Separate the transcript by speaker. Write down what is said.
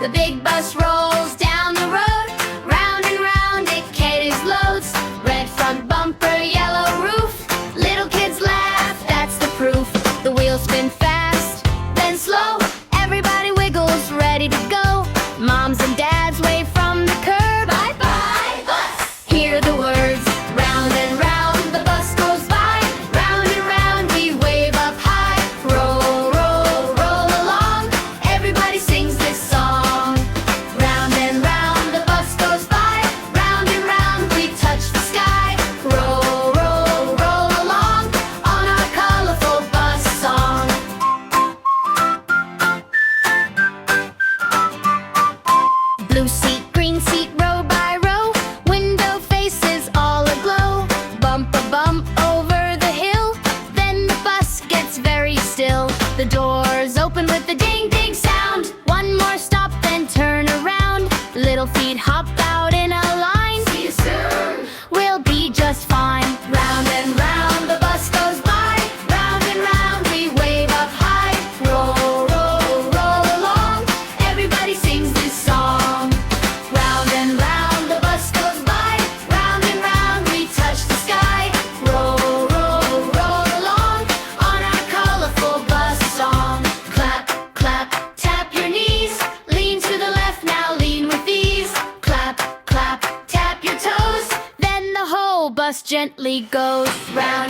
Speaker 1: The big bus rolls down the road, round and round it caters loads. Red front bumper, yellow roof, little kids laugh, that's the proof. The wheels spin fast, then slow, everybody wiggles, ready to go. Moms and dads wave from the curb, bye-bye bus. Hear the words, round and round the bus goes by. Round and round we wave up high. Roll, roll, roll along, everybody sings this song. Round and round the bus goes by. Round and round we touch the sky. Roll, roll, roll along on our colorful bus song. Blue seat, green seat, row by row, window faces all aglow. Bump a bump over the hill, then the bus gets very still. The doors open with a ding ding sound. One more stop, then turn around. Little feet hop out in a line. See you soon, we'll be just fine. Round and round the bus goes by. Round and round we wave up high. Roll, roll, roll along, everybody sings this song. Round and round the bus goes by. Round and round we touch the sky. Roll, roll, roll along on our colorful bus song. Clap, clap, tap your knees. Lean to the left, now lean with ease. Clap, clap, tap your toes. Then the whole bus gently goes round